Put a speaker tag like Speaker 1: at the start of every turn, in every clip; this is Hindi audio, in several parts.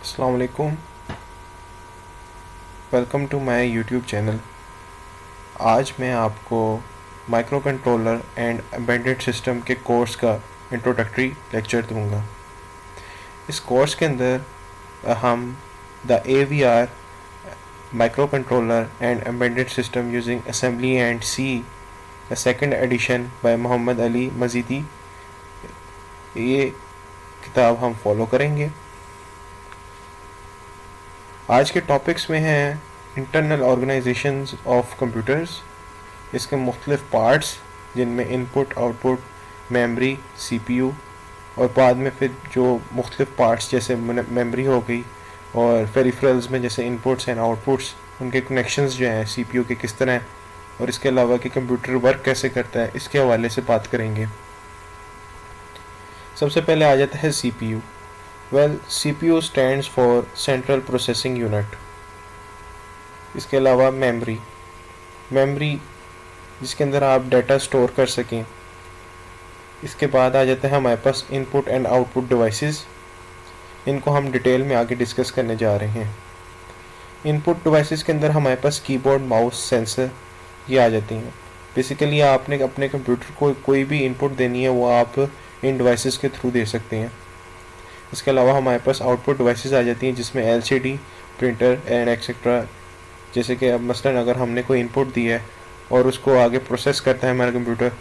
Speaker 1: अस्सलाम वालेकुम। Welcome to my YouTube channel. आज मैं आपको microcontroller and embedded system के कोर्स का इंट्रोडक्टरी लेक्चर दूंगा। इस कोर्स के अंदर हम the AVR microcontroller and embedded system using assembly and C the second edition by Mohammad Ali Mazidi, ये किताब हम फॉलो करेंगे। आज के टॉपिक्स में हैं इंटरनल ऑर्गेनाइजेशंस ऑफ कंप्यूटर्स, इसके मुख्तलिफ पार्ट्स जिनमें इनपुट, आउटपुट, मेमोरी, CPU और बाद में फिर जो मुख्तलिफ पार्ट्स जैसे मेमोरी हो गई और पेरिफेरल्स में जैसे इनपुट्स एंड आउटपुट्स, उनके कनेक्शंस जो हैं CPU के किस तरह हैं और इसके अलावा कि कंप्यूटर वर्क कैसे करता है, इसके हवाले से बात करेंगे। सबसे पहले आ जाता है CPU। CPU stands for central processing unit. इसके अलावा मेमोरी जिसके अंदर आप डाटा स्टोर कर सकें। इसके बाद आ जाता है हमारे पास इनपुट एंड आउटपुट डिवाइसेस, इनको हम डिटेल में आगे डिस्कस करने जा रहे हैं। इनपुट डिवाइसेस के अंदर हमारे पास कीबोर्ड, माउस, सेंसर ये आ जाती हैं। बेसिकली आपने अपने कंप्यूटर को कोई भी इनपुट देनी है वो आप इन डिवाइसेस के थ्रू दे सकते हैं। इसके अलावा हमारे पास आउटपुट डिवाइसेस आ जाती हैं जिसमें LCD, प्रिंटर एंड एक्सेट्रा। जैसे कि अब मसलन अगर हमने कोई इनपुट दी है और उसको आगे प्रोसेस करता है हमारा कंप्यूटर,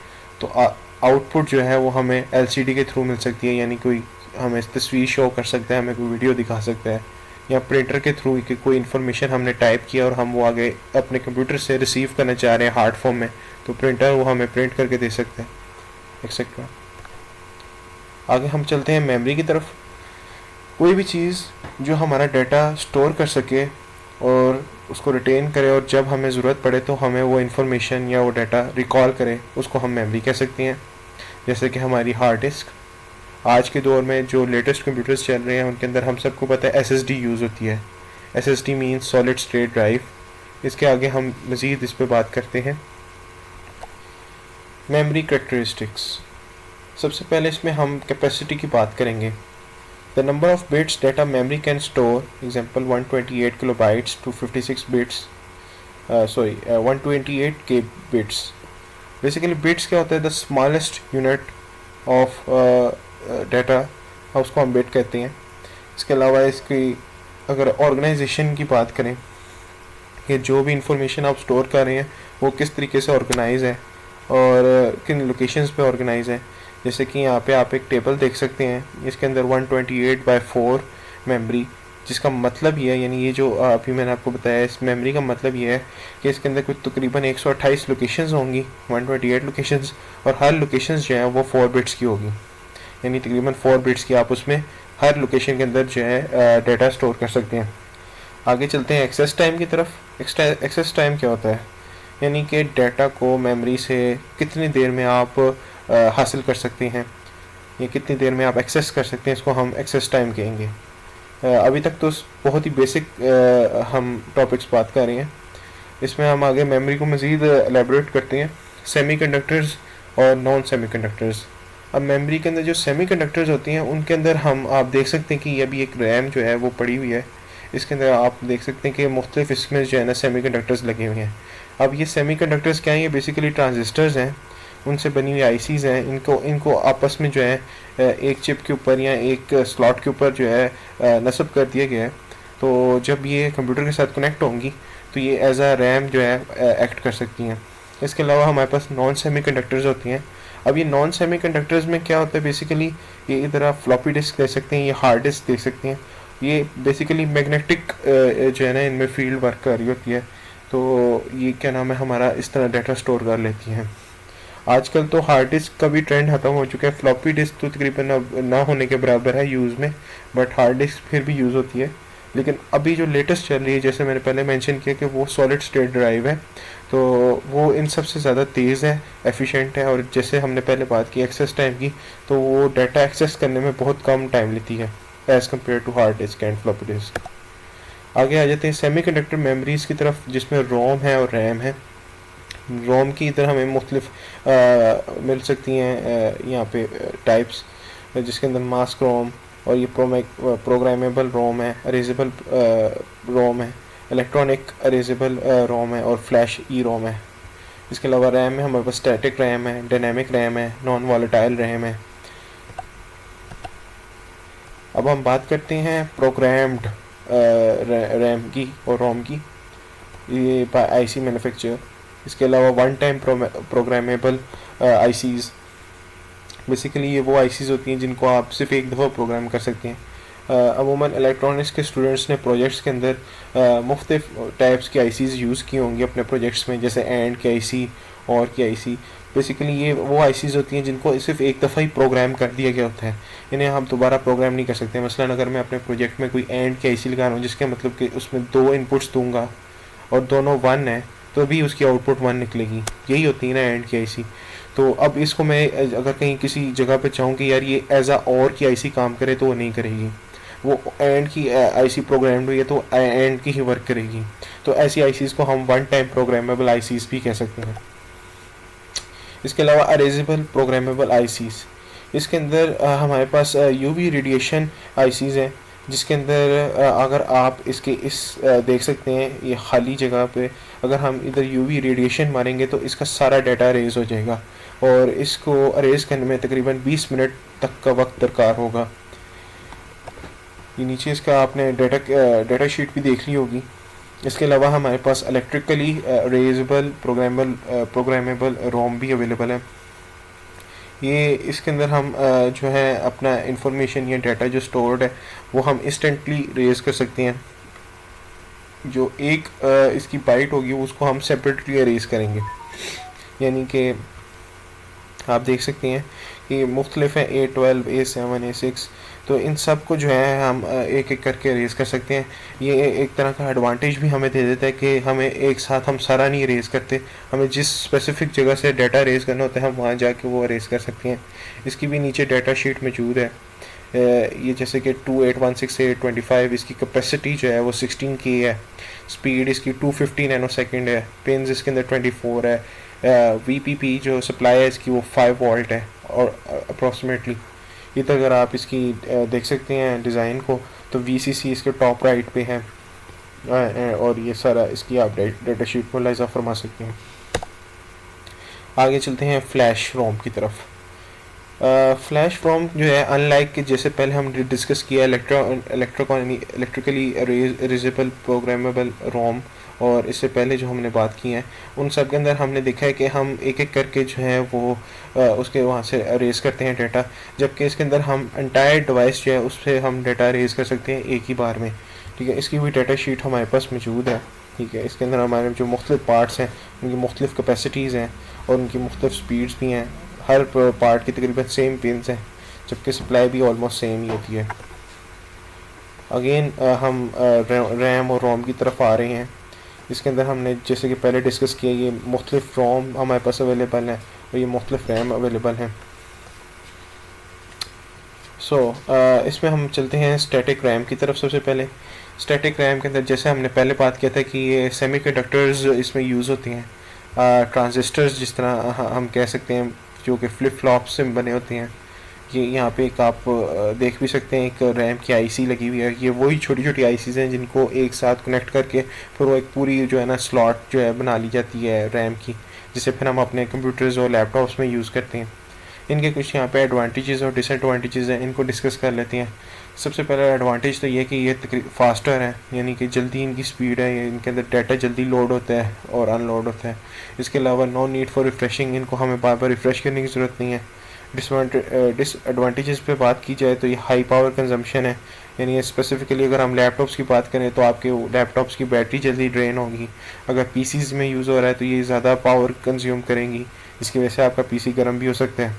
Speaker 1: तो आउटपुट जो है वो हमें LCD के थ्रू मिल सकती है, यानी कोई हमें तस्वीर शो कर सकता है, हमें कोई वीडियो दिखा सकता है, या प्रिंटर के थ्रू कि कोई इन्फॉर्मेशन हमने टाइप किया और हम वो आगे अपने कंप्यूटर से रिसीव करना चाह रहे हैं हार्ड फॉर्म में, तो प्रिंटर वो हमें प्रिंट करके दे सकता है, एक्सेट्रा। आगे हम चलते हैं मेमोरी की तरफ। कोई भी चीज़ जो हमारा डाटा स्टोर कर सके और उसको रिटेन करे और जब हमें ज़रूरत पड़े तो हमें वो इन्फॉर्मेशन या वो डाटा रिकॉल करे, उसको हम मेमोरी कह सकते हैं। जैसे कि हमारी हार्ड डिस्क, आज के दौर में जो लेटेस्ट कंप्यूटर्स चल रहे हैं उनके अंदर हम सबको पता है SSD यूज़ होती है। SSD means solid state drive. इसके आगे हम मज़ीद इस पर बात करते हैं। मेमोरी करैक्टरिस्टिक्स, सबसे पहले इसमें हम कैपेसिटी की बात करेंगे। The number of bits data memory can store, example 128 kilobytes to 56 bits, 128 k bits. Basically bits क्या होता है? The smallest unit of data, उसको हम bit कहते हैं। इसके अलावा इसकी अगर organization की बात करें कि जो भी इंफॉर्मेशन आप स्टोर कर रहे हैं वो किस तरीके से ऑर्गेनाइज है और किन लोकेशंस पे ऑर्गेनाइज है। जैसे कि यहाँ पे आप एक टेबल देख सकते हैं, इसके अंदर 128/4 मेमोरी, जिसका मतलब ये है, यानी ये जो अभी मैंने आपको बताया इस मेमोरी का मतलब ये है कि इसके अंदर कुछ तकरीबन 128 लोकेशंस होंगी, 128 लोकेशंस, और हर लोकेशंस जो है वो 4 बिट्स की होगी, यानी तकरीबन 4 बिट्स की आप उसमें हर लोकेशन के अंदर जो है डाटा स्टोर कर सकते हैं। आगे चलते हैं एक्सेस टाइम की तरफ। एक्सेस टाइम क्या होता है? यानी कि डाटा को मेमोरी से कितनी देर में आप हासिल कर सकते हैं, ये कितनी देर में आप एक्सेस कर सकते हैं, इसको हम एक्सेस टाइम कहेंगे। अभी तक तो बहुत ही बेसिक हम टॉपिक्स बात कर रहे हैं। इसमें हम आगे मेमोरी को मज़ीद एलेबोरेट करते हैं। सेमीकंडक्टर्स और नॉन सेमीकंडक्टर्स। अब मेमोरी के अंदर जो सेमीकंडक्टर्स होती हैं उनके अंदर आप देख सकते हैं कि ये अभी एक रैम जो है वो पड़ी हुई है। इसके अंदर आप देख सकते हैं कि मुख्तलिफ इसमें जो है ना सेमीकंडक्टर्स लगे हुए हैं। अब ये सेमीकंडक्टर्स क्या हैं? ये बेसिकली ट्रांजिस्टर्स हैं, उनसे बनी हुई ICs हैं। इनको आपस में जो है एक चिप के ऊपर या एक स्लॉट के ऊपर जो है नस्ब कर दिया गया है। तो जब ये कंप्यूटर के साथ कनेक्ट होंगी तो ये एज आ रैम जो है एक्ट कर सकती हैं। इसके अलावा हमारे पास नॉन सेमीकंडक्टर्स होती हैं। अब ये नॉन सेमीकंडक्टर्स में क्या होता है? बेसिकली ये इधर आप फ्लॉपी डिस्क दे सकते हैं, ये हार्ड डिस्क दे सकते हैं। ये बेसिकली मैग्नेटिक जो है ना इनमें फील्ड वर्क कर रही होती है, तो ये क्या नाम है हमारा इस तरह डाटा स्टोर कर लेती हैं। आजकल तो हार्ड डिस्क का भी ट्रेंड ख़त्म हो चुका है। फ्लॉपी डिस्क तो तकरीबन अब ना होने के बराबर है यूज़ में, बट हार्ड डिस्क फिर भी यूज़ होती है। लेकिन अभी जो लेटेस्ट चल रही है, जैसे मैंने पहले मेंशन किया कि वो सॉलिड स्टेट ड्राइव है, तो वो इन सब से ज़्यादा तेज़ है, एफिशिएंट है, और जैसे हमने पहले बात की एक्सेस टाइम की, तो वो डाटा एक्सेस करने में बहुत कम टाइम लेती है as compare to hard disk and floppy disk. आगे आ जाते हैं सेमीकंडक्टर मेमोरीज़ की तरफ, जिसमें रोम है और रैम है। रोम की इधर हमें मुख्तलिफ मिल सकती हैं यहाँ पे टाइप्स, जिसके अंदर मास्क रोम, और ये प्रोग्रामेबल रोम है, अरेजेबल रोम है, इलेक्ट्रॉनिक अरेजेबल रोम है और फ्लैश ई रोम है। इसके अलावा रैम है, हमारे पास स्टैटिक रैम है, डायनेमिक रैम है, नॉन वॉलेटाइल रैम है। अब हम बात करते हैं प्रोग्राम्ड रैम की और रोम की, ये आईसी मैन्युफैक्चर। इसके अलावा one time programmable ICs, basically ये वो आईसीज होती हैं जिनको आप सिर्फ एक दफ़ा प्रोग्राम कर सकते हैं। अमूमन इलेक्ट्रॉनिक्स के स्टूडेंट्स ने प्रोजेक्ट्स के अंदर मुख्तलिफ टाइप्स की आईसीज यूज़ की होंगी अपने प्रोजेक्ट्स में, जैसे एंड की आईसी और की आईसी। बेसिकली ये वो आईसीज होती हैं जिनको सिर्फ एक दफ़ा ही प्रोग्राम कर दिया गया होता है, इन्हें हम दोबारा प्रोग्राम नहीं कर सकते। मसलन अगर मैं अपने प्रोजेक्ट में कोई एंड की आईसी लगा रहा हूँ जिसके मतलब कि उसमें 2 इनपुट्स दूंगा और दोनों 1 है तो भी उसकी आउटपुट 1 निकलेगी, यही होती है ना एंड की आईसी। तो अब इसको मैं अगर कहीं किसी जगह पे चाहूँ कि यार ये एज आ और की आईसी काम करे तो वो नहीं करेगी, वो एंड की आईसी प्रोग्राम्ड हुई है तो एंड की ही वर्क करेगी। तो ऐसी आईसीज को हम वन टाइम प्रोग्रामेबल आईसीज भी कह सकते हैं। इसके अलावा अरेजेबल प्रोग्रामेबल आईसीज, इसके अंदर हमारे पास यूवी रेडिएशन आईसीज हैं, जिसके अंदर अगर आप इसके देख सकते हैं ये खाली जगह पे अगर हम इधर यूवी रेडिएशन मारेंगे तो इसका सारा डाटा अरेज हो जाएगा और इसको अरेज करने में तकरीबन 20 मिनट तक का वक्त दरकार होगा। ये नीचे इसका आपने डाटा शीट भी देख ली होगी। इसके अलावा हमारे पास इलेक्ट्रिकली रेजेबल प्रोग्रामेबल रोम भी अवेलेबल है। ये इसके अंदर हम जो है अपना इंफॉर्मेशन या डाटा जो स्टोर्ड है वो हम इंस्टेंटली रेज कर सकते हैं। जो एक इसकी बाइट होगी उसको हम सेपरेटली अरेज करेंगे, यानी कि आप देख सकते हैं कि मुख्तलिफ हैं A12, A7, A6, तो इन सब को जो है हम एक एक करके रेज़ कर सकते हैं। ये एक तरह का एडवांटेज भी हमें दे देता है कि हमें एक साथ हम सारा नहीं रेज़ करते, हमें जिस स्पेसिफिक जगह से डाटा रेज़ करना होता है हम वहाँ जाके वो रेज़ कर सकते हैं। इसकी भी नीचे डाटा शीट मौजूद है। ये जैसे कि 2816825 इसकी कैपेसिटी जो है वो 16K है, स्पीड इसकी 250 नैनो सेकेंड है, पिन्स इसके अंदर 24 है, VPP जो सप्लाई है इसकी वो 5 वोल्ट है और अप्रॉक्सीमेटली इधर अगर आप इसकी देख सकते हैं डिज़ाइन को तो VCC इसके टॉप राइट पे है और ये सारा इसकी आप डाटा शीट में लाइजा फरमा सकते हैं। आगे चलते हैं फ्लैश रोम की तरफ। फ्लैश रोम जो है अनलाइक के जैसे पहले हम डिस्कस किया इलेक्ट्रिकली इरेजेबल प्रोग्रामेबल रोम और इससे पहले जो हमने बात की है उन सब के अंदर हमने देखा है कि हम एक एक करके जो है वो उसके वहाँ से अरेज करते हैं डाटा, जबकि इसके अंदर हम एंटायर डिवाइस जो है उससे हम डाटा अरेज कर सकते हैं एक ही बार में। ठीक है, इसकी भी डाटा शीट हमारे पास मौजूद है। ठीक है, इसके अंदर हमारे जो मुख्तलिफ पार्ट्स हैं उनकी मुख्तलिफ कैपेसिटीज़ हैं और उनकी मुख्तलिफ स्पीड्स भी हैं। हर पार्ट की तकरीबन सेम पिन्स हैं जबकि सप्लाई भी ऑलमोस्ट सेम ही होती है। अगेन हम रैम और रोम की तरफ आ रहे हैं। इसके अंदर हमने जैसे कि पहले डिस्कस किया ये मुख्तलिफ रोम हमारे पास अवेलेबल हैं और ये मुख्तलिफ रैम अवेलेबल हैं। इसमें हम चलते हैं स्टैटिक रैम की तरफ। सबसे पहले स्टैटिक रैम के अंदर जैसे हमने पहले बात किया था कि ये सेमीकंडक्टर्स इसमें यूज़ होती हैं, ट्रांजिस्टर्स जिस तरह हम कह सकते हैं जो कि फ्लिप फ्लॉप से बने होते हैं। ये यहाँ पे एक आप देख भी सकते हैं एक रैम की आईसी लगी हुई है। ये वही छोटी छोटी आईसीज़ हैं जिनको एक साथ कनेक्ट करके फिर वो एक पूरी जो है ना स्लॉट जो है बना ली जाती है रैम की, जिसे फिर हम अपने कंप्यूटर्स और लैपटॉप्स में यूज़ करते हैं। इनके कुछ यहाँ पे एडवांटेजेस और डिसएडवांटेजेस हैं, इनको डिस्कस कर लेते हैं। सबसे पहला एडवांटेज तो ये कि ये फास्टर है, यानी कि जल्दी इनकी स्पीड है, इनके अंदर डाटा जल्दी लोड होता है और अनलोड होता है। इसके अलावा नो नीड फॉर रिफ्रेशिंग, इनको हमें बार बार रिफ़्रेश करने की ज़रूरत नहीं है। डिसएडवांटेजेस पे बात की जाए तो ये हाई पावर कंजम्पशन है, यानी स्पेसिफिकली अगर हम लैपटॉप्स की बात करें तो आपके लैपटॉप्स की बैटरी जल्दी ड्रेन होगी। अगर पीसीज में यूज़ हो रहा है तो ये ज़्यादा पावर कंज्यूम करेंगी, इसकी वजह से आपका पीसी गर्म भी हो सकता है।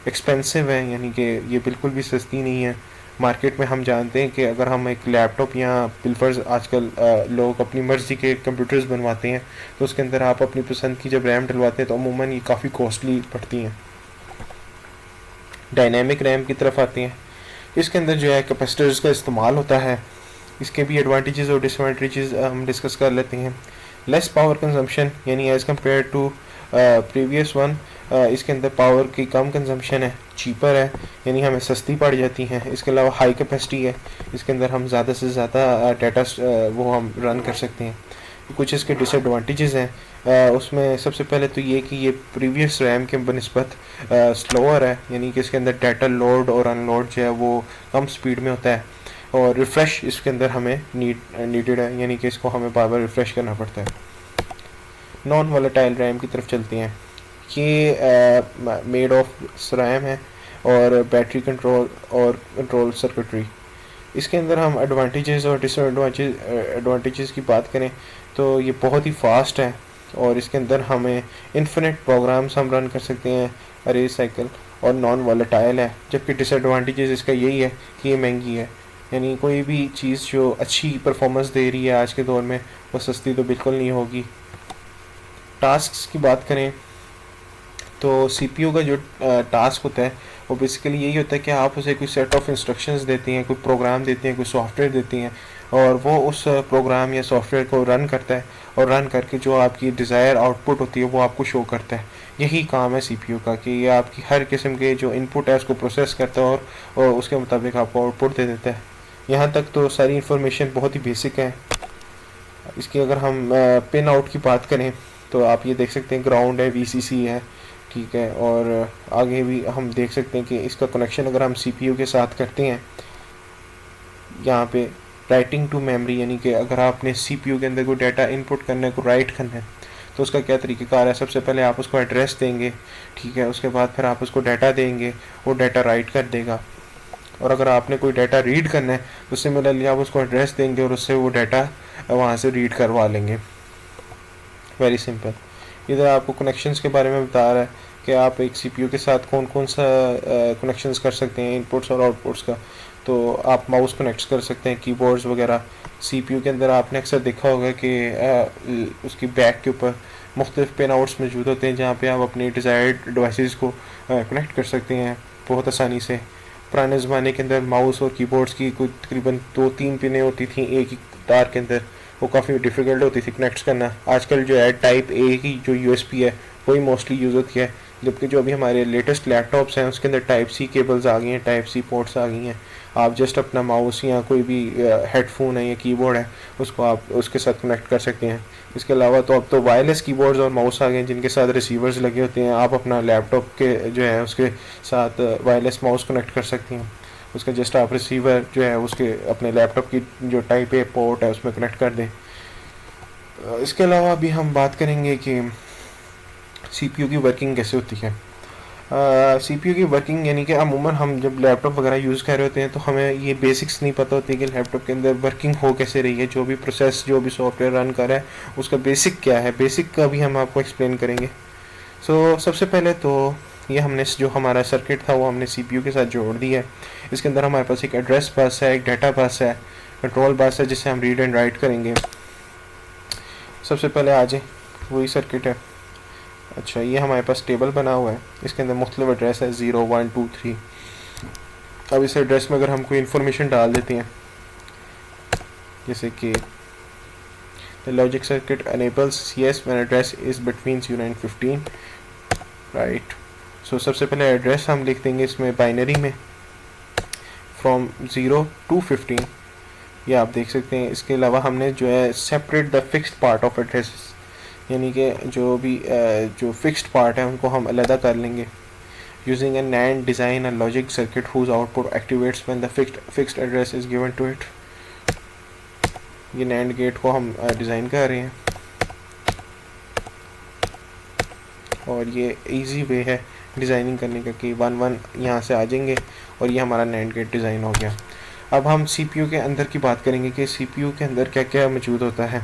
Speaker 1: एक्सपेंसिव है, यानी कि ये बिल्कुल भी सस्ती नहीं है। मार्केट में हम जानते हैं कि अगर हम एक लैपटॉप या पिलफर्स आजकल लोग अपनी मर्ज़ी के कंप्यूटर्स बनवाते हैं तो उसके अंदर आप अपनी पसंद की जब रैम डलवाते हैं तो अमूमन ये काफ़ी कॉस्टली पड़ती हैं। डायनेमिक रैम की तरफ आते हैं। इसके अंदर जो है कैपेसिटर्स का इस्तेमाल होता है, इसके भी एडवांटेजेस और डिसएडवांटेजेस हम डिस्कस कर लेते हैं। लेस पावर कंजम्पशन, यानी as compare to previous one इसके अंदर पावर की कम कंजम्पशन है, चीपर है, यानी हमें सस्ती पड़ जाती हैं। इसके अलावा हाई कैपेसिटी है, इसके अंदर हम ज़्यादा से ज़्यादा डाटा वो हम रन कर सकते हैं। कुछ इसके डिसएडवांटेजेस हैं, उसमें सबसे पहले तो ये कि ये प्रीवियस रैम के बनस्बत स्लोअर है, यानी कि इसके अंदर डाटा लोड और अनलोड जो है वो कम स्पीड में होता है, और रिफ़्रेश इसके अंदर हमें नीडेड है, यानी कि इसको हमें बार बार रिफ़्रेश करना पड़ता है। नॉन वोलेटाइल रैम की तरफ चलते हैं। ये मेड ऑफ रैम है और बैटरी कंट्रोल और कंट्रोल सर्किटरी। इसके अंदर हम एडवांटेजेस और एडवांटेजेस की बात करें तो ये बहुत ही फास्ट है, और इसके अंदर हमें इन्फिनिट प्रोग्राम्स हम रन कर सकते हैं, अरे साइकिल, और नॉन वोलेटाइल है। जबकि डिसएडवांटेजेस इसका यही है कि ये महंगी है, यानी कोई भी चीज़ जो अच्छी परफॉर्मेंस दे रही है आज के दौर में वो सस्ती तो बिल्कुल नहीं होगी। टास्क्स की बात करें तो सीपीयू का जो टास्क होता है वो बेसिकली यही होता है कि आप उसे कोई सेट ऑफ इंस्ट्रक्शंस देती हैं, कोई प्रोग्राम देती हैं, कोई सॉफ्टवेयर देती हैं, और वो उस प्रोग्राम या सॉफ्टवेयर को रन करता है, और रन करके जो आपकी डिज़ायर आउटपुट होती है वो आपको शो करता है। यही काम है सीपीयू का कि ये आपकी हर किस्म के जो इनपुट है उसको प्रोसेस करता है और उसके मुताबिक आपको आउटपुट दे देता है। यहाँ तक तो सारी इन्फॉर्मेशन बहुत ही बेसिक है। इसकी अगर हम पिन आउट की बात करें तो आप ये देख सकते हैं ग्राउंड है, वीसीसी है, ठीक है, और आगे भी हम देख सकते हैं कि इसका कनेक्शन अगर हम सीपीयू के साथ करते हैं, यहाँ पे राइटिंग टू मेमोरी, यानी कि अगर आपने सीपीयू के अंदर कोई डाटा इनपुट करना है, को राइट करना है, तो उसका क्या तरीक़ेकार है। सबसे पहले आप उसको एड्रेस देंगे, ठीक है, उसके बाद फिर आप उसको डाटा देंगे, वो डाटा राइट कर देगा। और अगर आपने कोई डाटा रीड करना है तो सिमिलरली आप उसको एड्रेस देंगे और उससे वो डाटा वहाँ से रीड करवा लेंगे। Very simple. इधर आपको कनेक्शंस के बारे में बता रहा है कि आप एक सीपीयू के साथ कौन कौन सा कनेक्शंस कर सकते हैं, इनपुट्स और आउटपुट्स का। तो आप माउस कनेक्ट कर सकते हैं, कीबोर्ड्स वगैरह। सीपीयू के अंदर आपने अक्सर देखा होगा कि उसकी बैक के ऊपर मुख्तलिफ पिन आउट्स मौजूद होते हैं जहाँ पे आप अपनी डिज़ायर्ड डिवाइसेस को कनेक्ट कर सकते हैं बहुत आसानी से। पुराने ज़माने के अंदर माउस और कीबोर्ड्स की कोई तकरीबन 2-3 पिनें होती थी एक ही तार के अंदर, वो काफ़ी डिफ़िकल्ट होती थी कनेक्ट करना। आजकल जो है टाइप ए की जो यूएसबी है वही मोस्टली यूज़ होती है, जबकि जो अभी हमारे लेटेस्ट लैपटॉप्स हैं उसके अंदर टाइप सी केबल्स आ गई हैं, टाइप सी पोर्ट्स आ गई हैं। आप जस्ट अपना माउस या कोई भी हेडफोन है या कीबोर्ड है उसको आप उसके साथ कनेक्ट कर सकते हैं। इसके अलावा तो अब तो वायरलेस कीबोर्ड्स और माउस आ गए हैं जिनके साथ रिसीवर्स लगे होते हैं। आप अपना लैपटॉप के जो है उसके साथ वायरलेस माउस कनेक्ट कर सकती हैं, उसका जस्ट आप रिसीवर जो है उसके अपने लैपटॉप की जो टाइप ए पोर्ट है उसमें कनेक्ट कर दें। इसके अलावा अभी हम बात करेंगे कि सीपीयू की वर्किंग कैसे होती है। सीपीयू की वर्किंग यानी कि अमूमन हम जब लैपटॉप वगैरह यूज़ कर रहे होते हैं तो हमें ये बेसिक्स नहीं पता होती कि लैपटॉप के अंदर वर्किंग हो कैसे रही है, जो भी प्रोसेस जो भी सॉफ्टवेयर रन कर रहा है उसका बेसिक क्या है। बेसिक का भी हम आपको एक्सप्लेन करेंगे। सबसे पहले तो ये हमने जो हमारा सर्किट था वो हमने सीपीयू के साथ जोड़ दिया है। इसके अंदर हमारे पास एक एड्रेस बस है, एक डाटा बस है, कंट्रोल बस है जिससे हम रीड एंड राइट करेंगे। सबसे पहले आ जाए वही सर्किट है। अच्छा, ये हमारे पास टेबल बना हुआ है, इसके अंदर मुख्तलिफ एड्रेस है 0 1 2 3। अब इस एड्रेस में अगर हम कोई इन्फॉर्मेशन डाल देते हैं जैसे कि the logic circuit enables yes when address is between 0 and 15, right. सबसे पहले एड्रेस हम लिख देंगे इसमें बाइनरी में फ्रॉम 0 to 15, ये आप देख सकते हैं। इसके अलावा हमने जो है separate the fixed part of address, यानी कि जो भी जो फिक्स्ड पार्ट है उनको हम अलग कर लेंगे। Using a NAND design a logic circuit whose output activates when the fixed address is given to it. ये NAND गेट को हम डिज़ाइन कर रहे हैं और ये इजी वे है डिज़ाइनिंग करने का कि 1 1 यहाँ से आ जाएंगे और ये हमारा NAND गेट डिज़ाइन हो गया। अब हम CPU के अंदर की बात करेंगे कि CPU के अंदर क्या क्या मौजूद होता है।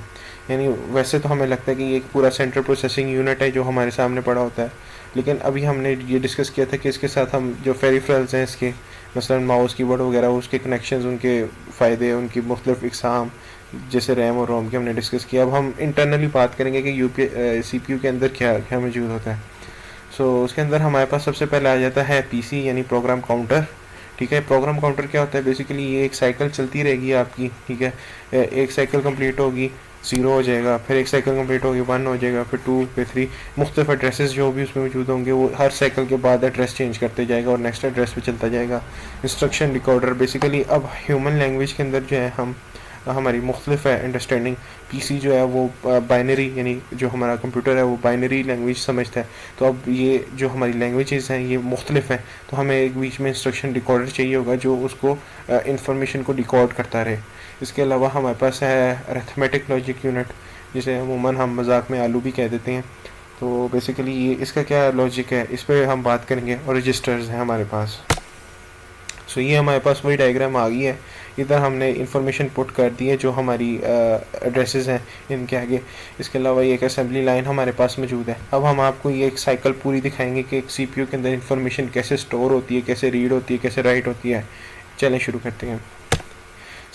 Speaker 1: यानी वैसे तो हमें लगता है कि ये एक पूरा सेंट्रल प्रोसेसिंग यूनिट है जो हमारे सामने पड़ा होता है, लेकिन अभी हमने ये डिस्कस किया था कि इसके साथ हम जो पेरिफेरल्स हैं इसके, मसलन माउस कीबोर्ड वगैरह, उसके कनेक्शंस, उनके फ़ायदे, उनकी मुख्तलिफ इकसाम जैसे रैम और रोम की हमने डिस्कस किया। अब हम इंटरनली बात करेंगे कि CPU के अंदर क्या क्या मौजूद होता है। उसके अंदर हमारे पास सबसे पहले आ जाता है PC यानी प्रोग्राम काउंटर। ठीक है, प्रोग्राम काउंटर क्या होता है? बेसिकली ये एक साइकिल चलती रहेगी आपकी, ठीक है, एक साइकिल कंप्लीट होगी, 0 हो जाएगा, फिर एक साइकिल कंप्लीट होगी 1 हो जाएगा, फिर 2 फिर 3, मुख्तलिफ एड्रेसेस जो भी उसमें मौजूद होंगे वो हर साइकिल के बाद एड्रेस चेंज करते जाएगा और नेक्स्ट एड्रेस पे चलता जाएगा। इंस्ट्रक्शन डिकोडर बेसिकली अब ह्यूमन लैंग्वेज के अंदर जो है हम हमारी मुख्तलिफ है अंडरस्टैंडिंग। पीसी जो है वो बाइनरी यानी जो हमारा कंप्यूटर है वो बाइनरी लैंग्वेज समझता है। तो अब ये जो हमारी लैंग्वेजेस हैं ये मुख्तलिफ हैं, तो हमें एक बीच में इंस्ट्रक्शन डिकोडर चाहिए होगा जो उसको इंफॉर्मेशन को डिकोड करता रहे। इसके अलावा हमारे पास है अरिथमेटिक लॉजिक यूनिट, जिसे अमूमन हम मजाक में आलू भी कह देते हैं। तो बेसिकली ये इसका क्या लॉजिक है इस पर हम बात करेंगे। और रजिस्टर्स हैं हमारे पास। सो ये हमारे पास वही डायग्राम आ गई है। इधर हमने इंफॉर्मेशन पुट कर दी है जो हमारी एड्रेसेस हैं इनके आगे। इसके अलावा ये एक असेंबली लाइन हमारे पास मौजूद है। अब हम आपको ये एक साइकिल पूरी दिखाएंगे कि एक सीपीयू के अंदर इंफॉर्मेशन कैसे स्टोर होती है, कैसे रीड होती है, कैसे राइट होती है। चलें शुरू करते हैं।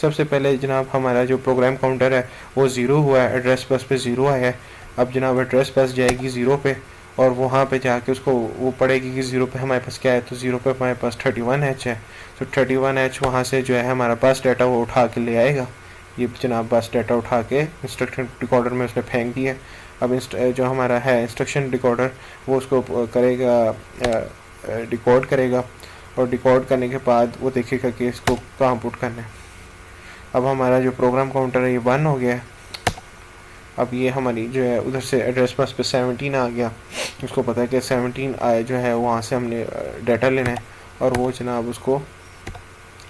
Speaker 1: सबसे पहले जनाब हमारा जो प्रोग्राम काउंटर है वो 0 हुआ है, एड्रेस बस पे 0 आया है। अब जनाब एड्रेस बस जाएगी 0 पे और वहाँ पे जाके उसको वो पढ़ेगी कि 0 पे हमारे पास क्या है। तो 0 पे हमारे पास 31H है। तो 31H वहाँ से जो है हमारा बस डाटा वो उठा के ले आएगा। ये जनाब बस डाटा उठा के इंस्ट्रक्शन डिकोडर में उसने फेंक दिया। अब जो हमारा है इंस्ट्रक्शन डिकोडर वो उसको करेगा, डिकोड करेगा और डिकोड करने के बाद वो देखेगा कि इसको कहाँ पुट करना है। अब हमारा जो प्रोग्राम काउंटर है ये 1 हो गया है। अब ये हमारी जो है उधर से एड्रेस बस पे 17 आ गया। उसको पता है कि 17 आए जो है वहाँ से हमने डाटा लेना है और वो जनाब उसको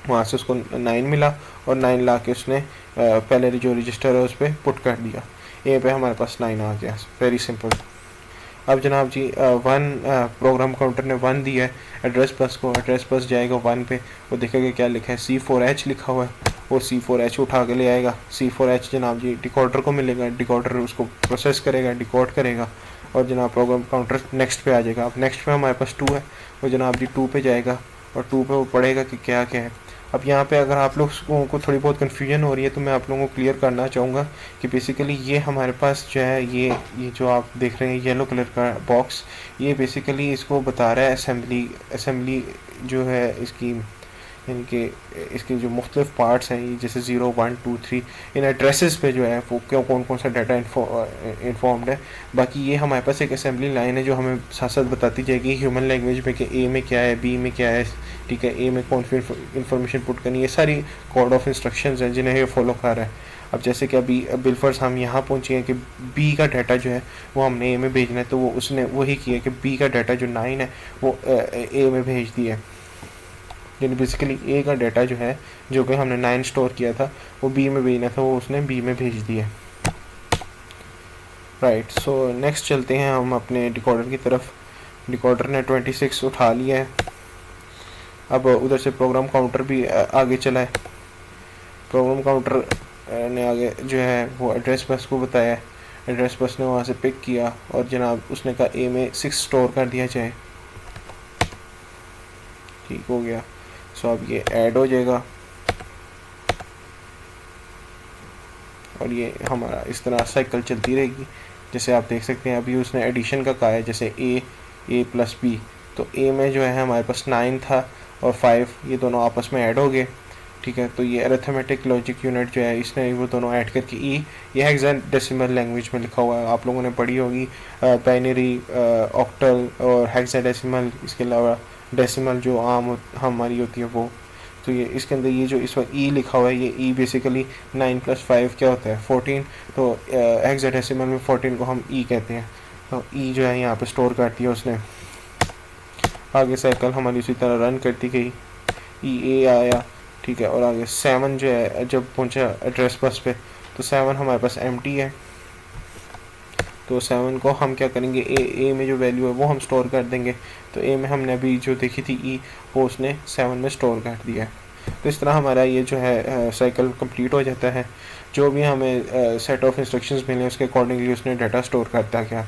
Speaker 1: वहाँ से उसको 9 मिला और 9 ला के उसने पहले जो रजिस्टर है उस पर पुट कर दिया। ए पे हमारे पास 9 आ गया। Very simple. अब जनाब जी 1 प्रोग्राम काउंटर ने 1 दिया है एड्रेस बस को। एड्रेस बस जाएगा 1 पे, वो देखेगा क्या लिखा है, C4H लिखा हुआ है। वो C4H उठा के ले आएगा। C4H जनाब जी डिकोडर को मिलेगा, डिकोडर उसको प्रोसेस करेगा, डिकोड करेगा और जनाब प्रोग्राम काउंटर नेक्स्ट पे आ जाएगा। अब नेक्स्ट पे हमारे पास 2 है, वो जनाब जी 2 पे जाएगा और 2 पे वो पढ़ेगा कि क्या क्या है। अब यहाँ पे अगर आप लोगों को थोड़ी बहुत कन्फ्यूजन हो रही है तो मैं आप लोगों को क्लियर करना चाहूँगा कि बेसिकली ये हमारे पास जो है ये जो आप देख रहे हैं येलो कलर का बॉक्स, ये बेसिकली इसको बता रहा है असेंबली जो है इसकी, यानी कि इसके जो मुख्तलिफ पार्ट्स हैं ये जैसे 0 1 2 3 इन एड्रेसेस पे जो है वो क्यों कौन कौन सा डाटा इन्फॉर्म्ड है। बाकी ये हमारे पास एक असेंबली लाइन है जो हमें साथ साथ बताती जाएगी ह्यूमन लैंग्वेज में कि ए में क्या है, बी में क्या है, ठीक है, ए में कौन सी इन्फॉर्मेशन पुट करनी है। ये सारी कोड ऑफ इंस्ट्रक्शंस हैं जिन्हें ये फॉलो कर रहा है। अब जैसे कि अभी बिलफर्स हम यहाँ पहुँचे हैं कि बी का डाटा जो है वो हमने ए में भेजना है, तो वो उसने वही किया कि बी का डाटा जो 9 है वो ए में भेज दिया। यानी बेसिकली ए का डाटा जो है जो कि हमने 9 स्टोर किया था वो बी में भेजना था, वो उसने बी में भेज दिया। राइट। सो नेक्स्ट चलते हैं हम अपने डिकोडर की तरफ। डिकोडर ने 26 उठा लिया है। अब उधर से प्रोग्राम काउंटर भी आगे चला है। प्रोग्राम काउंटर ने आगे जो है वो एड्रेस बस को बताया। एड्रेस बस ने वहाँ से पिक किया और जनाब उसने कहा ए में 6 स्टोर कर दिया जाए। ठीक हो गया। सो अब ये ऐड हो जाएगा और ये हमारा इस तरह साइकिल चलती रहेगी। जैसे आप देख सकते हैं अभी उसने एडिशन का कहा है, जैसे ए प्लस बी, तो ए में जो है हमारे पास 9 था और 5, ये दोनों आपस में ऐड हो गए। ठीक है, तो ये अरिथमेटिक लॉजिक यूनिट जो है इसने वो दोनों ऐड करके ये हेक्साडेसिमल लैंग्वेज में लिखा हुआ है, आप लोगों ने पढ़ी होगी बाइनरी, ऑक्टल और हेक्साडेसिमल। इसके अलावा डेसिमल जो आम हमारी होती है वो। तो ये इसके अंदर ये जो इस वक्त लिखा हुआ है ये बेसिकली 9 + 5 क्या होता है 14। तो हेक्साडेसिमल में 14 को हम कहते हैं। तो जो है यहाँ पे स्टोर कर दिया उसने। आगे साइकिल हमारी उसी तरह रन करती गई। ए आया, ठीक है, और आगे 7 जो है जब पहुँचा एड्रेस बस पे तो 7 हमारे पास एम्प्टी है। तो 7 को हम क्या करेंगे, ए में जो वैल्यू है वो हम स्टोर कर देंगे। तो ए में हमने अभी जो देखी थी वो उसने 7 में स्टोर कर दिया है। तो इस तरह हमारा ये जो है साइकिल कंप्लीट हो जाता है। जो भी हमें सेट ऑफ इंस्ट्रक्शंस मिले उसके अकॉर्डिंगली उसने डाटा स्टोर करता गया।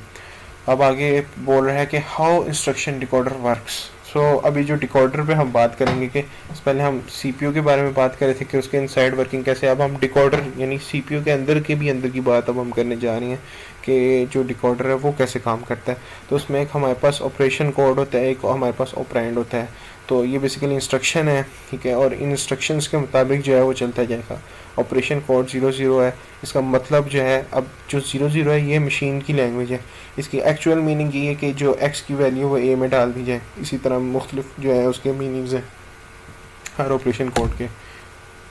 Speaker 1: अब आगे बोल रहा है कि हाउ इंस्ट्रक्शन डिकोडर वर्क्स। सो अभी जो डिकोडर पे हम बात करेंगे कि पहले हम सीपीयू के बारे में बात कर रहे थे कि उसके इनसाइड वर्किंग कैसे। अब हम डिकोडर यानी सीपीयू के अंदर की बात अब हम करने जा रहे हैं कि जो डिकोडर है वो कैसे काम करता है। तो उसमें एक हमारे पास ऑपरेशन कोड होता है, एक हमारे पास ऑपरेंड होता है। तो ये बेसिकली इंस्ट्रक्शन है, ठीक है, और इन इंस्ट्रक्शंस के मुताबिक जो है वो चलता जाएगा। ऑपरेशन कोड 00 है, इसका मतलब जो है, अब जो 00 है ये मशीन की लैंग्वेज है, इसकी एक्चुअल मीनिंग ये है कि जो एक्स की वैल्यू वो ए में डाल दी जाए। इसी तरह मुख्तलिफ जो है उसके मीनिंग्स हैं हर ऑपरेशन कोड के।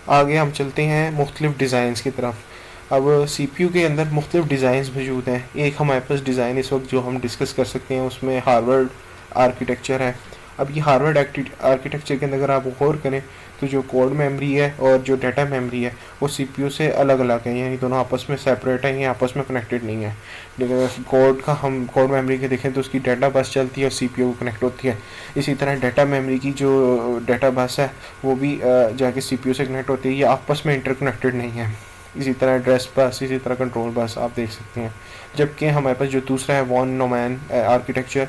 Speaker 1: आगे हम चलते हैं मुख्तलिफ डिज़ाइंस की तरफ। अब CPU के अंदर मुख्तलिफ डिज़ाइंस मौजूद हैं। एक हमारे पास डिज़ाइन इस वक्त जो हम डिस्कस कर सकते हैं उसमें हार्वर्ड आर्किटेक्चर है। अब ये हार्वर्ड आर्किटेक्चर के अंदर अगर आप गौर करें तो जो कोड मेमोरी है और जो डाटा मेमोरी है वो CPU से अलग अलग है, यानी दोनों आपस में सेपरेट है, ये आपस में कनेक्टेड नहीं है। लेकिन कोड का हम कोड मेमोरी के देखें तो उसकी डाटा बस चलती है और CPU को कनेक्ट होती है। इसी तरह डाटा मेमोरी की जो डाटा बस है वो भी जाके CPU से कनेक्ट होती है, ये आपस में इंटरकनेक्टेड नहीं है। इसी तरह एड्रेस बस, इसी तरह कंट्रोल बस आप देख सकते हैं। जबकि हमारे पास जो दूसरा है वॉन न्यूमैन आर्किटेक्चर,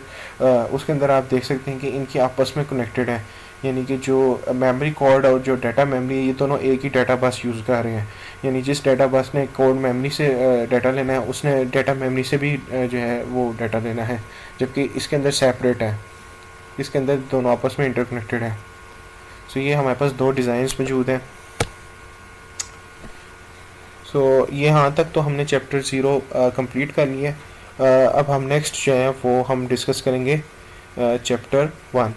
Speaker 1: उसके अंदर आप देख सकते हैं कि इनकी आपस में कनेक्टेड है, यानी कि जो मेमोरी कोड और जो डाटा मेमोरी है ये दोनों एक ही डाटा बस यूज़ कर रहे हैं। यानी जिस डाटा बस ने कोड मेमोरी से डाटा लेना है उसने डाटा मेमोरी से भी जो है वो डाटा लेना है, जबकि इसके अंदर सेपरेट है, इसके अंदर दोनों आपस में इंटरकनेक्टेड है। सो ये हमारे पास दो डिज़ाइंस मौजूद हैं। सो ये यहाँ तक तो हमने चैप्टर 0 कंप्लीट कर लिया है। अब हम नेक्स्ट जो है वो हम डिस्कस करेंगे चैप्टर 1।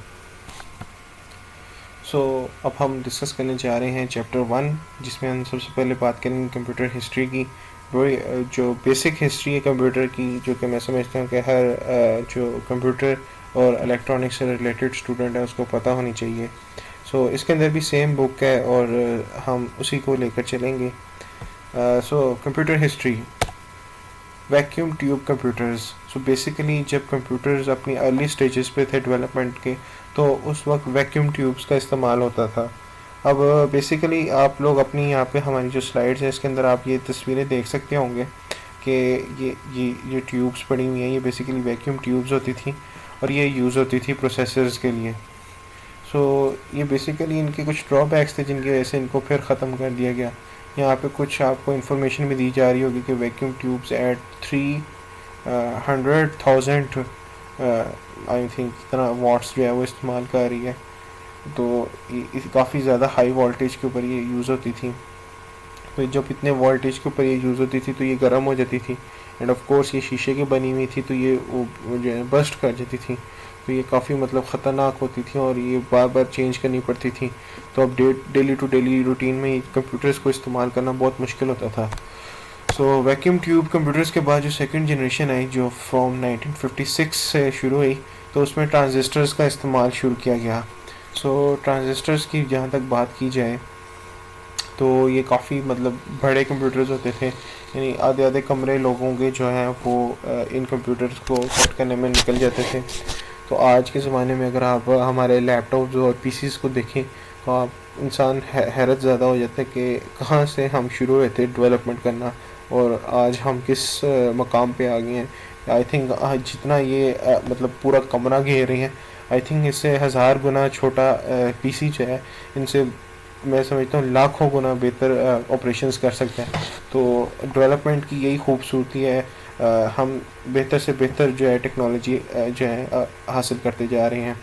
Speaker 1: सो अब हम डिस्कस करने जा रहे हैं चैप्टर 1, जिसमें हम सबसे पहले बात करेंगे कंप्यूटर हिस्ट्री की। जो बेसिक हिस्ट्री है कंप्यूटर की, जो कि मैं समझता हूँ कि हर जो कंप्यूटर और इलेक्ट्रॉनिक्स से रिलेटेड स्टूडेंट है उसको पता होनी चाहिए। सो इसके अंदर भी सेम बुक है और हम उसी को लेकर चलेंगे। So computer history, vacuum tube computers. So basically जब कंप्यूटर्स अपनी अर्ली स्टेजेस पे थे डेवलपमेंट के तो उस वक्त वैक्यूम ट्यूब्स का इस्तेमाल होता था। अब बेसिकली आप लोग अपनी यहाँ पे हमारी जो स्लाइड्स हैं इसके अंदर आप ये तस्वीरें देख सकते होंगे कि ये ट्यूब्स पड़ी हुई हैं, ये बेसिकली वैक्यूम ट्यूब्स होती थी और ये यूज़ होती थी प्रोसेसर्स के लिए। सो ये बेसिकली इनके कुछ ड्रॉबैक्स थे जिनकी वजह से इनको फिर ख़त्म कर दिया गया। यहाँ पे कुछ आपको इन्फॉर्मेशन भी दी जा रही होगी कि vacuum tubes at 300,000 I think इतना वाट्स जो है वो इस्तेमाल कर रही है। तो काफ़ी ज़्यादा हाई वोल्टेज के ऊपर ये यूज़ होती थी। तो जब इतने वोल्टेज के ऊपर ये यूज़ होती थी तो ये गर्म हो जाती थी, एंड ऑफ कोर्स ये शीशे की बनी हुई थी तो ये वो जो है बस्ट कर जाती थी। तो ये काफ़ी मतलब ख़तरनाक होती थी और ये बार बार चेंज करनी पड़ती थी। तो अब डेली टू डेली रूटीन में कंप्यूटर्स को इस्तेमाल करना बहुत मुश्किल होता था। सो वैक्यूम ट्यूब कंप्यूटर्स के बाद जो सेकंड जनरेशन आई जो फ्रॉम 1956 से शुरू हुई, तो उसमें ट्रांजिस्टर्स का इस्तेमाल शुरू किया गया। सो ट्रांजिस्टर्स की जहाँ तक बात की जाए तो ये काफ़ी मतलब बड़े कंप्यूटर्स होते थे, यानी आधे आधे कमरे लोगों के जो हैं वो इन कंप्यूटर्स को सेट करने में निकल जाते थे। तो आज के ज़माने में अगर आप हमारे लैपटॉप्स और पीसीज़ को देखें तो आप इंसान हैरत ज़्यादा हो जाता है कि कहाँ से हम शुरू हुए थे डेवलपमेंट करना और आज हम किस मकाम पे आ गए हैं। आई थिंक जितना ये मतलब पूरा कमरा घेर रही हैं, आई थिंक इससे 1000 गुना छोटा पीसी जो है इनसे मैं समझता हूँ लाखों गुना बेहतर ऑपरेशंस कर सकते हैं। तो डेवलपमेंट की यही खूबसूरती है, हम बेहतर से बेहतर जो है टेक्नोलॉजी जो है हासिल करते जा रहे हैं।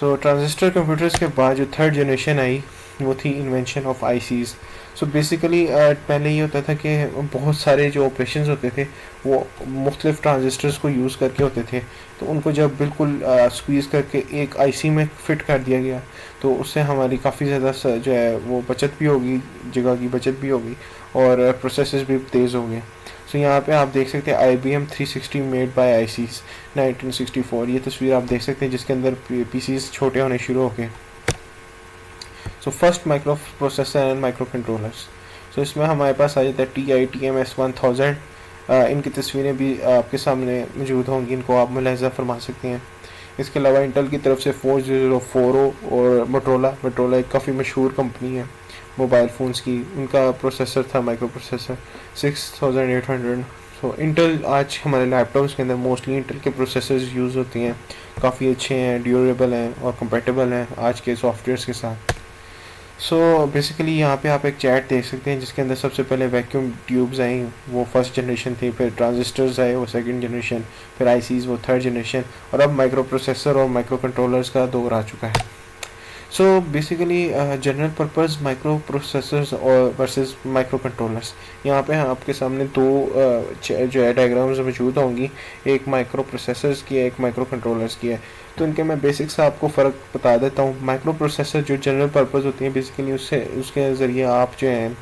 Speaker 1: सो ट्रांजिस्टर कंप्यूटर्स के बाद जो थर्ड जनरेशन आई वो थी इन्वेंशन ऑफ आईसीज़। सो बेसिकली पहले ये होता था कि बहुत सारे जो ऑपरेशंस होते थे वो मुख्तलिफ ट्रांजिस्टर्स को यूज़ करके होते थे, तो उनको जब बिल्कुल स्क्वीज़ करके एक आईसी में फ़िट कर दिया गया तो उससे हमारी काफ़ी ज़्यादा जो है वो बचत भी होगी, जगह की बचत भी होगी और प्रोसेसेस भी तेज़ हो गए। सो यहाँ पे आप देख सकते हैं IBM 360 मेड बाय आईसीज़ 1964, ये तस्वीर आप देख सकते हैं जिसके अंदर पीसीज़ छोटे होने शुरू हो गए। So first microprocessor and microcontrollers. So इसमें हमारे पास आ जाता है TI-TMS-1000। इनकी तस्वीरें भी आपके सामने मौजूद होंगी, इनको आप मुलाहिज़ा फरमा सकते हैं। इसके अलावा इंटेल की तरफ से 4040 और मोटरोला एक काफ़ी मशहूर कंपनी है मोबाइल फ़ोन्स की, उनका प्रोसेसर था माइक्रो प्रोसेसर 6800। सो इंटेल आज हमारे लैपटॉप्स के अंदर मोस्टली इंटेल के प्रोसेसर्स यूज़ होती हैं, काफ़ी अच्छे हैं, ड्यूरेबल हैं और कंपेटेबल हैं आज के सॉफ्टवेयर्स के साथ। सो बेसिकली यहाँ पे आप एक चैट देख सकते हैं जिसके अंदर सबसे पहले वैक्यूम ट्यूब्स आई, वो फर्स्ट जनरेशन थी, फिर ट्रांजिस्टर्स आए वो सेकंड जनरेशन, फिर आईसीज़ वो थर्ड जनरेशन, और अब माइक्रो प्रोसेसर और माइक्रो कंट्रोलर्स का दौर आ चुका है। So basically general purpose micro processors और वर्सेस माइक्रो कंट्रोलर्स, यहाँ पे आपके सामने दो जो है डायग्राम्स मौजूद होंगी, एक माइक्रो प्रोसेसर्स की है, एक माइक्रो कंट्रोलर्स की है। तो इनके मैं बेसिक से आपको फ़र्क बता देता हूँ। माइक्रो प्रोसेसर जो जनरल पर्पस होती है बेसिकली उससे उसके ज़रिए आप जो है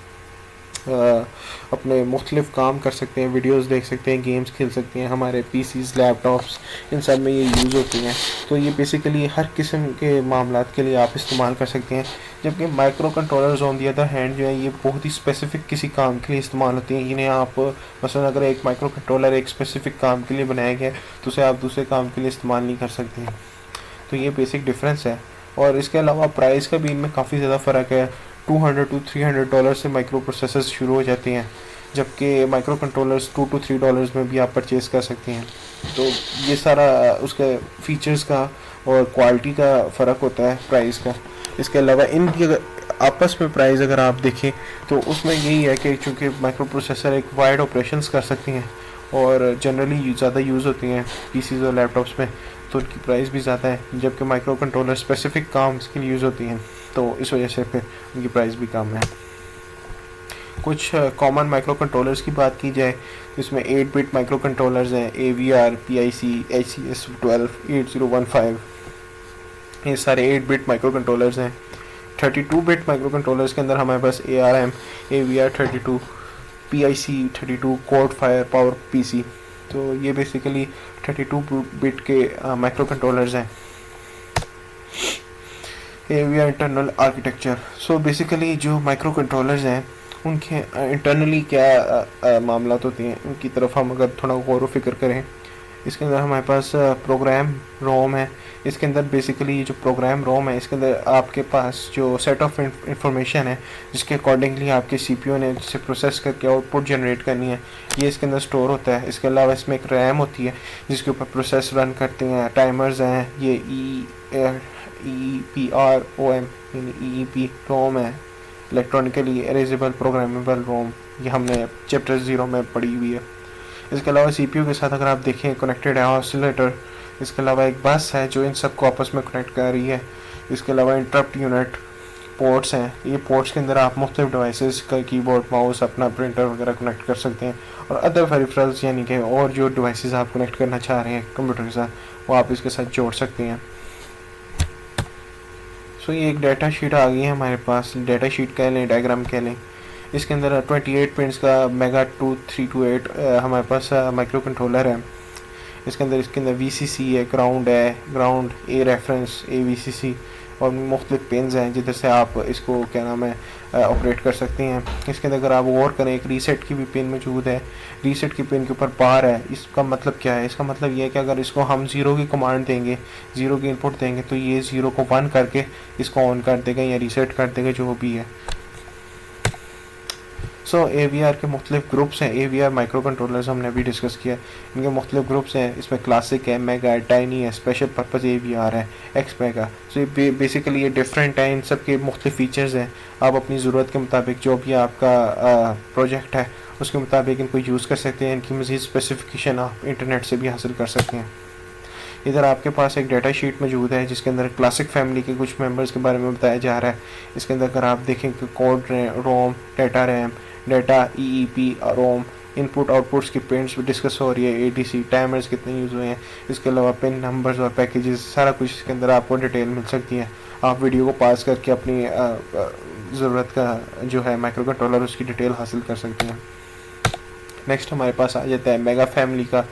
Speaker 1: अपने मुख्तलिफ काम कर सकते हैं, वीडियोस देख सकते हैं, गेम्स खेल सकते हैं, हमारे पीसीज लैपटॉप्स इन सब में ये यूज़ होती हैं। तो ये बेसिकली हर किस्म के मामलात के लिए आप इस्तेमाल कर सकते हैं। जबकि micro controllers on the other hand जो है ये बहुत ही स्पेसिफिक किसी काम के लिए इस्तेमाल होती हैं। इन्हें आप मसलन अगर एक माइक्रो कंट्रोलर एक स्पेसिफिक काम के लिए बनाया गया है तो उसे आप दूसरे काम के लिए इस्तेमाल नहीं कर सकते हैं। तो ये बेसिक डिफरेंस है। और इसके अलावा प्राइस का भी इनमें काफ़ी ज़्यादा फ़र्क है। $200 to $300 से माइक्रो प्रोसेसर्स शुरू हो जाते हैं, जबकि माइक्रो कंट्रोलर्स $2 to $3 में भी आप परचेज़ कर सकते हैं। तो ये सारा उसके फीचर्स का और क्वालिटी का फ़र्क होता है प्राइस का। इसके अलावा इनकी अगर आपस में प्राइस अगर आप देखें तो उसमें यही है कि चूँकि माइक्रो प्रोसेसर एक वाइड ऑपरेशंस कर सकती हैं और जनरली ज़्यादा यूज़ होती हैं पीसीज और लैपटॉप्स में, तो उनकी प्राइस भी ज़्यादा है। जबकि माइक्रो कंट्रोलर स्पेसिफिक काम के लिए यूज़ होती हैं, तो इस वजह से फिर उनकी प्राइस भी कम है। कुछ कॉमन माइक्रो कंट्रोलर्स की बात की जाए तो इसमें 8 बिट माइक्रो कंट्रोलर्स हैं, AVR, PIC, HCS12, 8015, ये सारे 8 बिट माइक्रो कंट्रोलर्स हैं। 32 बिट माइक्रो कंट्रोलर्स के अंदर हमारे पास ARM, AVR 32, PIC 32, code fire, power PC। तो ये बेसिकली 32 बिट के माइक्रो कंट्रोलर्स हैं। AVR internal architecture. So basically जो माइक्रो कंट्रोलर्स हैं उनके इंटरनली क्या मामलात होती हैं उनकी तरफ हम अगर थोड़ा गौर व फिक्र करें। इसके अंदर हमारे पास प्रोग्राम रोम है। इसके अंदर बेसिकली जो प्रोग्राम रोम है इसके अंदर आपके पास जो सेट ऑफ इंफॉर्मेशन है जिसके अकॉर्डिंगली आपके CPU ने जिसे प्रोसेस करके आउटपुट जनरेट करनी है, ये इसके अंदर स्टोर होता है। इसके अलावा इसमें एक रैम होती है जिसके ऊपर प्रोसेस रन करते हैं, टाइमर्स हैं, ये EEPROM यानी EEP रोम है, इलेक्ट्रॉनिकली एरेजेबल प्रोग्रामेबल रोम, ये हमने चैप्टर 0 में पढ़ी हुई है। इसके अलावा CPU के साथ अगर आप देखें कनेक्टेड है ऑसिलेटर। इसके अलावा एक बस है जो इन सब को आपस में कनेक्ट कर रही है। इसके अलावा इंटरप्ट यूनिट, पोर्ट्स हैं, ये पोर्ट्स के अंदर आप मुख्तलिफ डिवाइसेस का कीबोर्ड, माउस, अपना प्रिंटर वगैरह कनेक्ट कर सकते हैं और अदर पेरिफेरल्स यानी कि और जो डिवाइसेस आप कनेक्ट करना चाह रहे हैं कंप्यूटर के साथ वो आप इसके साथ जोड़ सकते हैं। सो ये एक डाटा शीट आ गई है हमारे पास, डाटा शीट कह लें, डायग्राम कह लें। इसके अंदर 28 पिन्स का मेगा 2328 हमारे पास माइक्रो कंट्रोलर है। इसके अंदर VCC है, ग्राउंड है, ग्राउंड A रेफरेंस, AVCC और मुख्तलिफ पिन्स हैं जिधर से आप इसको क्या नाम है ऑपरेट कर सकते हैं। इसके अंदर अगर आप गौर करें एक रीसेट की भी पिन मौजूद है। रीसेट की पिन के ऊपर बार है। इसका मतलब क्या है? इसका मतलब ये है कि अगर इसको हम 0 की कमांड देंगे, 0 की इनपुट देंगे तो ये 0 को 1 करके इसको ऑन कर देगा या रीसेट कर देगा जो भी है। AVR के मुख्तलिफ ग्रुप्स हैं। AVR माइक्रो कंट्रोलर्स हमने अभी डिस्कस किया, इनके मुख्तलिफ ग्रुप्स हैं। इसमें क्लासिक है, मेगा है, टाइनी है, स्पेशल पर्पज़ AVR है, एक्स मेगा। ये बेसिकली ये डिफरेंट है, इन सब के मुख्तलिफ फीचर्स हैं। आप अपनी ज़रूरत के मुताबिक जो भी आपका प्रोजेक्ट है उसके मुताबिक इनको यूज़ कर सकते हैं। इनकी मज़ीद स्पेसिफिकेशन आप इंटरनेट से भी हासिल कर सकते हैं। इधर आपके पास एक डाटा शीट मौजूद है जिसके अंदर क्लासिक फैमिली के कुछ मेंबर्स के बारे में बताया जा रहा है। इसके अंदर अगर आप देखें कि कोड रोम, डाटा रैम, डाटा EEP रोम, इनपुट आउटपुट्स की पिन्स भी डिस्कस हो रही है, ADC, टाइमर्स कितने यूज़ हुए हैं। इसके अलावा पिन नंबर्स और पैकेजेस, सारा कुछ इसके अंदर आपको डिटेल मिल सकती है। आप वीडियो को पास करके अपनी ज़रूरत का जो है माइक्रो कंट्रोलर उसकी डिटेल हासिल कर सकते हैं। नेक्स्ट हमारे पास आ जाता है मेगा फैमिली का।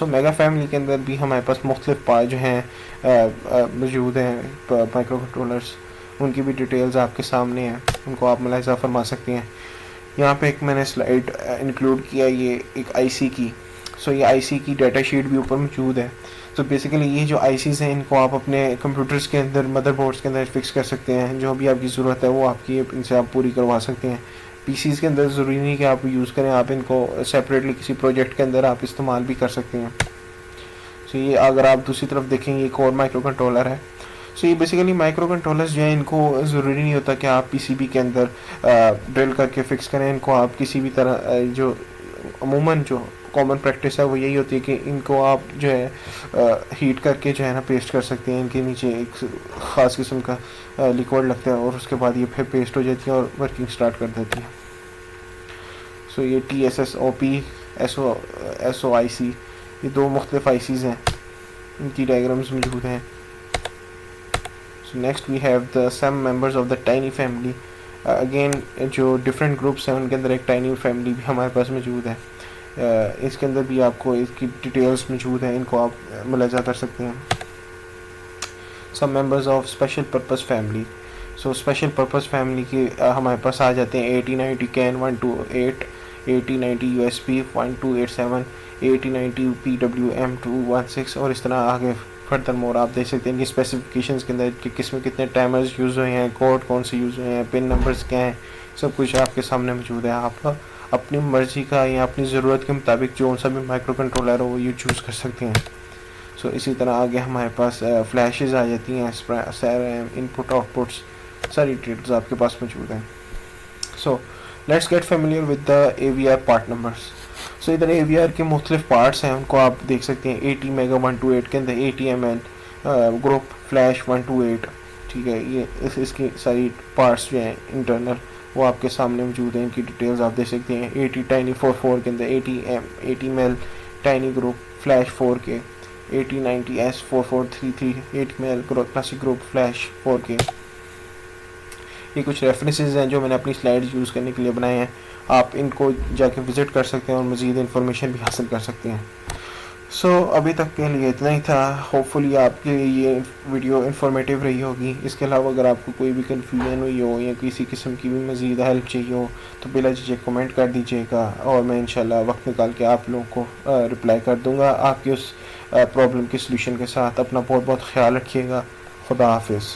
Speaker 1: मेगा फैमिली के अंदर भी हमारे पास मुख्तलिफ पार्ट जो हैं मौजूद हैं माइक्रो कंट्रोलर्स, उनकी भी डिटेल्स आपके सामने हैं, उनको आप मुलाहिज़ा फरमा सकते हैं। यहाँ पे एक मैंने स्लाइड इंक्लूड किया ये एक IC की। ये IC की डाटा शीट भी ऊपर मौजूद है। बेसिकली ये जो ICs हैं इनको आप अपने कंप्यूटर्स के अंदर, मदरबोर्ड्स के अंदर फिक्स कर सकते हैं। जो भी आपकी ज़रूरत है वो आपकी इनसे आप पूरी करवा सकते हैं। PCs के अंदर ज़रूरी नहीं कि आप यूज़ करें, आप इनको सेपरेटली किसी प्रोजेक्ट के अंदर आप इस्तेमाल भी कर सकते हैं। ये अगर आप दूसरी तरफ देखेंगे एक और माइक्रो कंट्रोलर है। ये बेसिकली माइक्रो कंट्रोलर्स जो हैं इनको ज़रूरी नहीं होता कि आप PCB के अंदर ड्रिल करके फ़िक्स करें। इनको आप किसी भी तरह जो अमूमन जो कॉमन प्रैक्टिस है वो यही होती है कि इनको आप जो है हीट करके जो है ना पेस्ट कर सकते हैं। इनके नीचे एक ख़ास किस्म का लिक्विड लगता है और उसके बाद ये फिर पेस्ट हो जाती है और वर्किंग स्टार्ट कर देती है। सो ये TSSOP SOIC ये दो मुख्तलिफ ICs हैं, इनकी डायग्राम्स मौजूद हैं। So next we have the some members of the tiny family. Again जो डिफरेंट ग्रुप्स हैं उनके अंदर एक टाइनी फैमिली भी हमारे पास मौजूद है। इसके अंदर भी आपको इसकी डिटेल्स मौजूद हैं, इनको आप मुलाजा कर सकते हैं। Some members of special purpose family. So special purpose family के हमारे पास आ जाते हैं 8090 कैन 128, 8090 USB 1287, 8090 PWM 216 और इस तरह आगे फर्दर मोर आप देख सकते हैं इनकी स्पेसिफिकेशंस के अंदर कि किस में कितने टाइमर्स यूज़ हुए हैं, कोड कौन से यूज़ हुए हैं, पिन नंबर्स क्या हैं, सब कुछ आपके सामने मौजूद है। आप अपनी मर्ज़ी का या अपनी ज़रूरत के मुताबिक जो सा भी माइक्रो कंट्रोलर हो वो ये चूज़ कर सकते हैं। सो इसी तरह आगे हमारे पास फ्लैशेज़ आ जाती हैं, सारे इनपुट आउटपुट्स सारी डिटेल्स आपके पास मौजूद हैं। So let's get familiar with the AVR part numbers. So इधर AVR के मुख्तलिफ पार्ट्स हैं, उनको आप देख सकते हैं। 80 मेगा 128 के अंदर ATML ग्रुप फ्लैश 128, ठीक है। ये इसकी सारी पार्ट्स जो हैं इंटरनल वो आपके सामने मौजूद हैं, इनकी डिटेल्स आप देख सकते हैं। 80 टाइनी 44 के अंदर ATML tiny group flash 4K, 8090S 4433 ATML classic group flash 4K। ये कुछ रेफरेंसेस हैं जो मैंने अपनी स्लाइड्स यूज़ करने के लिए बनाए हैं, आप इनको जाके विज़िट कर सकते हैं और मज़ीद इन्फॉर्मेशन भी हासिल कर सकते हैं। सो अभी तक के लिए इतना ही था। होपफुली आपके लिए ये वीडियो इन्फॉर्मेटिव रही होगी। इसके अलावा अगर आपको कोई भी कन्फ्यूजन हुई हो या किसी किस्म की भी मज़ीद हेल्प चाहिए हो तो बिला झिझक कमेंट कर दीजिएगा और मैं इंशाल्लाह वक्त निकाल के आप लोगों को रिप्लाई कर दूँगा आपकी उस प्रॉब्लम के सलूशन के साथ। अपना बहुत बहुत ख्याल रखिएगा। खुदा हाफिज़।